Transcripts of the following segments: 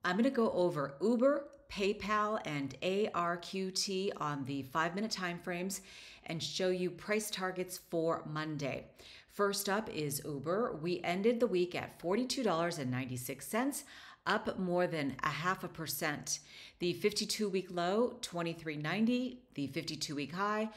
I'm going to go over Uber, PayPal, and ARQT on the 5-minute time frames and show you price targets for Monday. First up is Uber. We ended the week at $42.96, up more than 0.5%. The 52-week low, $23.90. The 52-week high,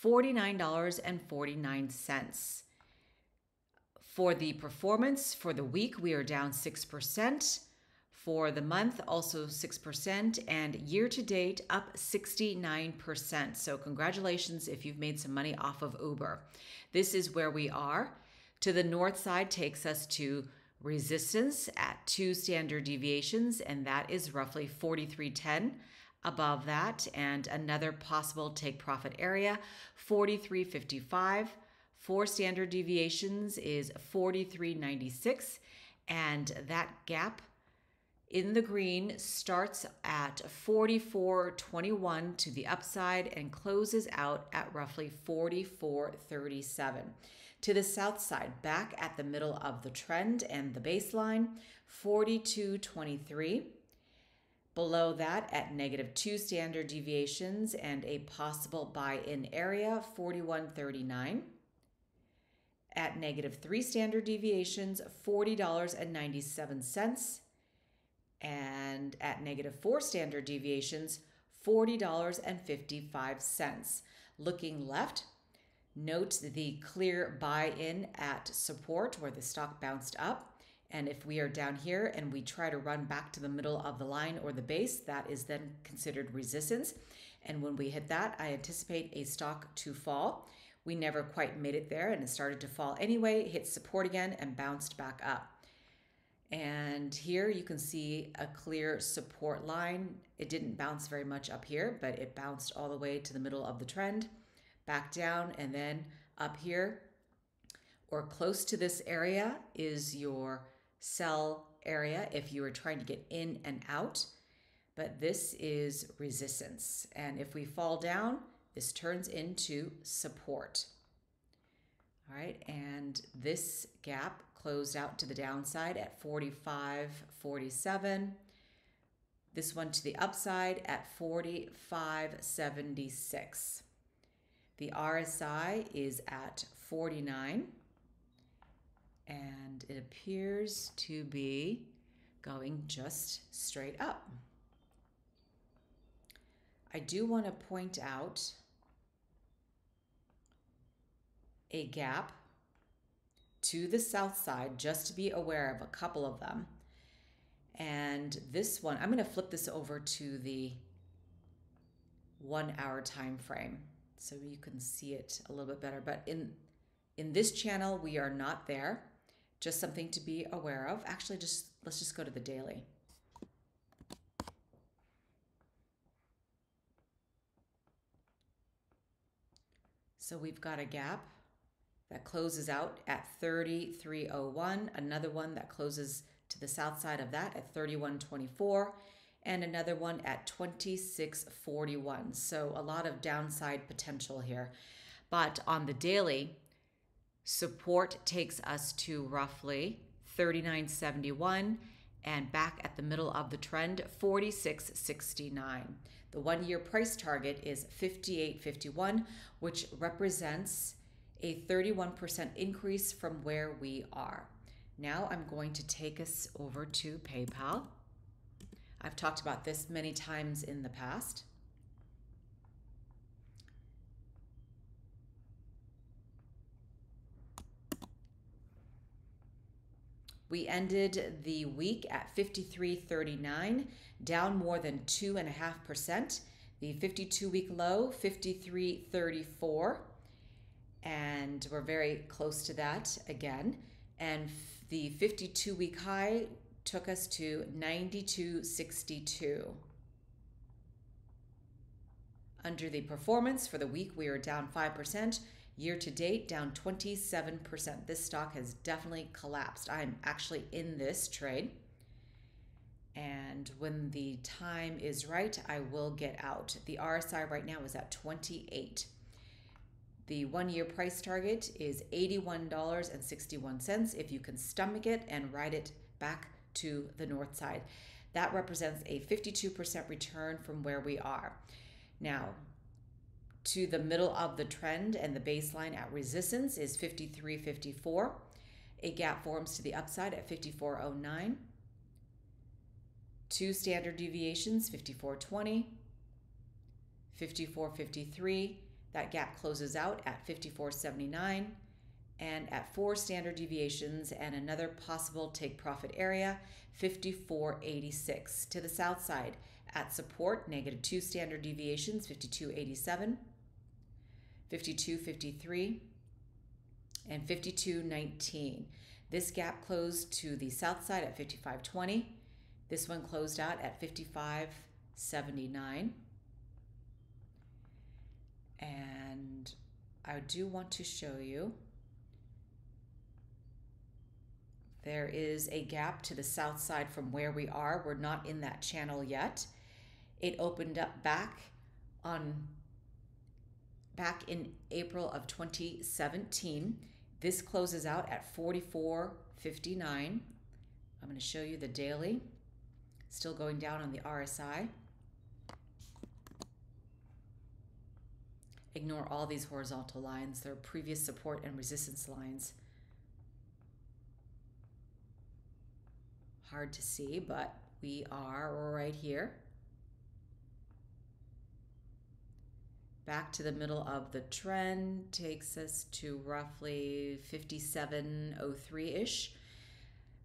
$49.49. For the performance for the week, we are down 6%. For the month, also 6%, and year to date, up 69%. So congratulations if you've made some money off of Uber. This is where we are. To the north side takes us to resistance at 2 standard deviations, and that is roughly 43.10. Above that, and another possible take profit area, 43.55. 4 standard deviations is 43.96, and that gap in the green starts at 44.21 to the upside and closes out at roughly 44.37. To the south side, back at the middle of the trend and the baseline, 42.23. Below that, at -2 standard deviations and a possible buy-in area, 41.39. At -3 standard deviations, $40.97. And at -4 standard deviations, $40.55. Looking left, note the clear buy-in at support where the stock bounced up. And if we are down here and we try to run back to the middle of the line or the base, that is then considered resistance. And when we hit that, I anticipate a stock to fall. We never quite made it there and it started to fall anyway, hit support again and bounced back up. And here you can see a clear support line. It didn't bounce very much up here, but it bounced all the way to the middle of the trend, back down, and then up here or close to this area is your sell area if you were trying to get in and out. But this is resistance. And if we fall down, this turns into support. All right, and this gap closed out to the downside at 45.47. This one to the upside at 45.76. The RSI is at 49, and it appears to be going just straight up. I do want to point out a gap to the south side, just to be aware of a couple of them. And this one, I'm going to flip this over to the 1 hour time frame so you can see it a little bit better. But in this channel, we are not there. Just something to be aware of. Actually, let's just go to the daily. So we've got a gap that closes out at 33.01, another one that closes to the south side of that at 31.24, and another one at 26.41. So a lot of downside potential here. But on the daily, support takes us to roughly 39.71 and back at the middle of the trend, 46.69. The 1-year price target is 58.51, which represents a 31% increase from where we are. Now I'm going to take us over to PayPal. I've talked about this many times in the past. We ended the week at 53.39, down more than 2.5%. The 52-week low, 53.34. And we're very close to that again. And the 52-week high took us to 92.62. Under the performance for the week, we are down 5%. Year to date, down 27%. This stock has definitely collapsed. I'm actually in this trade. And when the time is right, I will get out. The RSI right now is at 28. The 1-year price target is $81.61 if you can stomach it and ride it back to the north side. That represents a 52% return from where we are. Now, to the middle of the trend and the baseline at resistance is 53.54. A gap forms to the upside at 54.09. 2 standard deviations, 54.20, 54.53. That gap closes out at 54.79. And at 4 standard deviations and another possible take profit area, 54.86. To the south side at support, -2 standard deviations, 52.87, 52.53, and 52.19. This gap closed to the south side at 55.20. This one closed out at 55.79. And I do want to show you there is a gap to the south side from where we are. We're not in that channel yet. It opened up back in April of 2017. This closes out at 44.59. I'm going to show you the daily. Still going down on the RSI. Ignore all these horizontal lines. They're previous support and resistance lines. Hard to see, but we are right here. Back to the middle of the trend takes us to roughly 57.03-ish.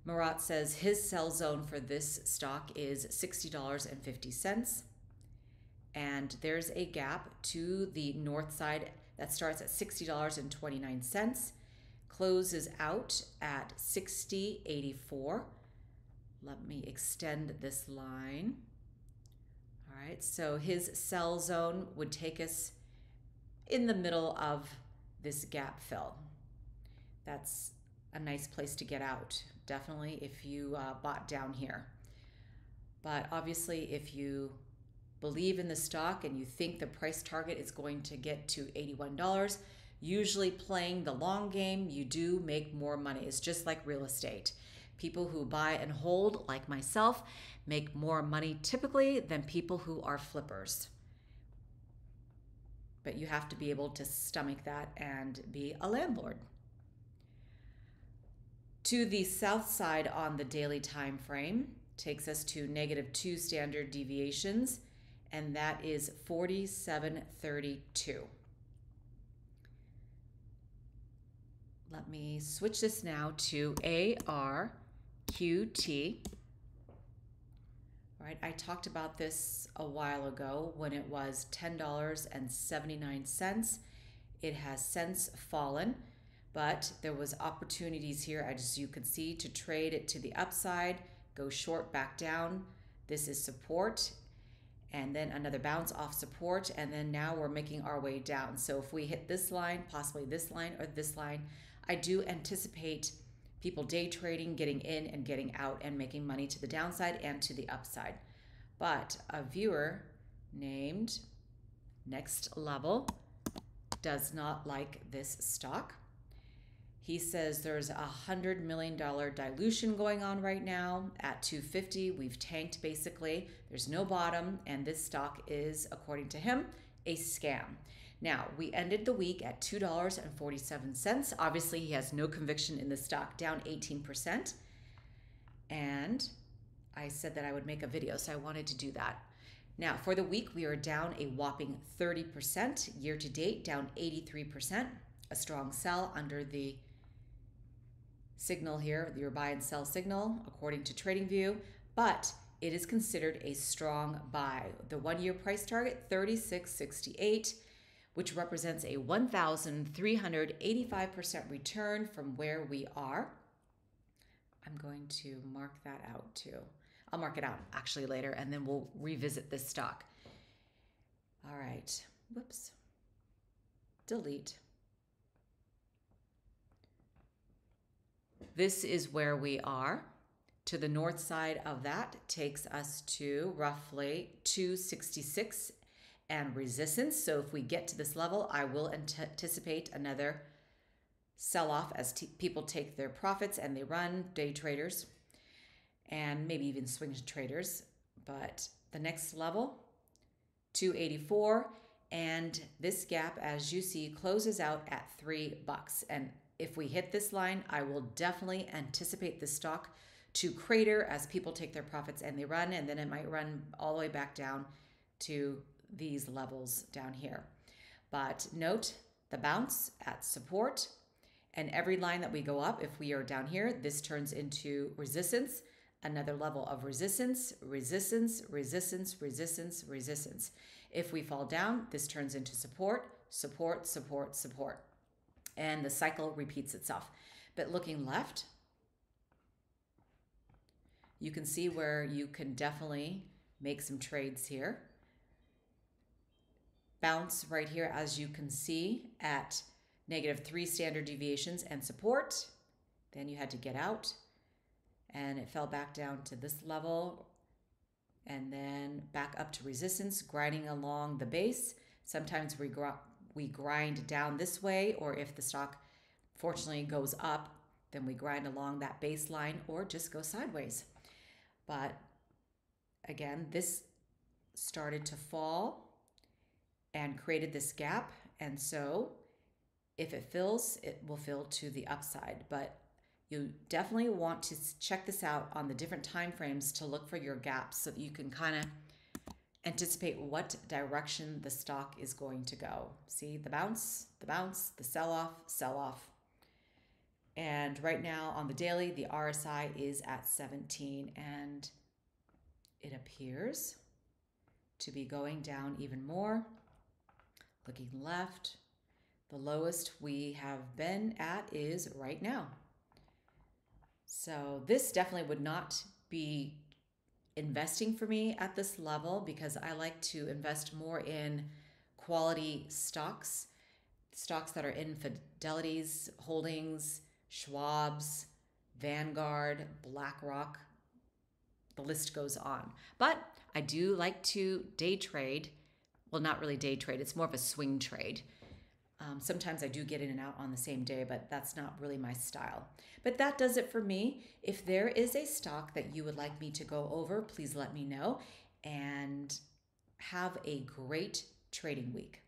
Marat says his sell zone for this stock is $60.50. And there's a gap to the north side that starts at $60.29, closes out at $60.84. Let me extend this line. All right, so his sell zone would take us in the middle of this gap fill. That's a nice place to get out, definitely, if you bought down here. But obviously, if you believe in the stock and you think the price target is going to get to $81, usually playing the long game, you do make more money. It's just like real estate. People who buy and hold, like myself, make more money typically than people who are flippers. But you have to be able to stomach that and be a landlord. To the south side on the daily time frame takes us to -2 standard deviations, and that is 47.32. Let me switch this now to ARQT. All right, I talked about this a while ago when it was $10.79. It has since fallen, but there was opportunities here, as you could see, to trade it to the upside, go short back down. This is support, and then another bounce off support, and then now we're making our way down. So if we hit this line, possibly this line or this line, I do anticipate people day trading, getting in and getting out and making money to the downside and to the upside. But a viewer named Next Level does not like this stock. He says there's a $100 million dilution going on right now at 250. We've tanked basically. There's no bottom, and this stock is, according to him, a scam. Now, we ended the week at $2.47. Obviously, he has no conviction in the stock, down 18%. And I said that I would make a video, so I wanted to do that. Now, for the week, we are down a whopping 30%. Year to date, down 83%. A strong sell under the signal here, your buy and sell signal, according to TradingView, but it is considered a strong buy. The 1-year price target, 36.68, which represents a 1,385% return from where we are. I'm going to mark that out too. I'll mark it out actually later, and then we'll revisit this stock. All right, whoops, delete. This is where we are. To the north side of that takes us to roughly 266 and resistance. So if we get to this level, I will anticipate another sell-off as people take their profits and they run, day traders. and maybe even swing traders. But the next level, 284, and this gap, as you see, closes out at $3. And if we hit this line, I will definitely anticipate the stock to crater as people take their profits and they run, and then it might run all the way back down to these levels down here. But note the bounce at support, and every line that we go up, if we are down here, this turns into resistance, another level of resistance, resistance, resistance, resistance, resistance. If we fall down, this turns into support, support, support, support. And the cycle repeats itself. But looking left, you can see where you can definitely make some trades here. Bounce right here, as you can see, at -3 standard deviations and support. Then you had to get out, and it fell back down to this level, and then back up to resistance, grinding along the base. Sometimes we grind down this way, or if the stock fortunately goes up, then we grind along that baseline or just go sideways. But again, this started to fall and created this gap, and so if it fills, it will fill to the upside. But you definitely want to check this out on the different time frames to look for your gaps so that you can kind of anticipate what direction the stock is going to go. See the bounce, the sell-off, sell-off. And right now on the daily, the RSI is at 17, and it appears to be going down even more. Looking left, the lowest we have been at is right now. So this definitely would not be investing for me at this level, because I like to invest more in quality stocks, stocks that are in Fidelity's holdings, Schwab's, Vanguard, BlackRock, the list goes on. But I do like to day trade. Well, not really day trade, it's more of a swing trade. Sometimes I do get in and out on the same day, but that's not really my style. But that does it for me. If there is a stock that you would like me to go over, please let me know, and have a great trading week.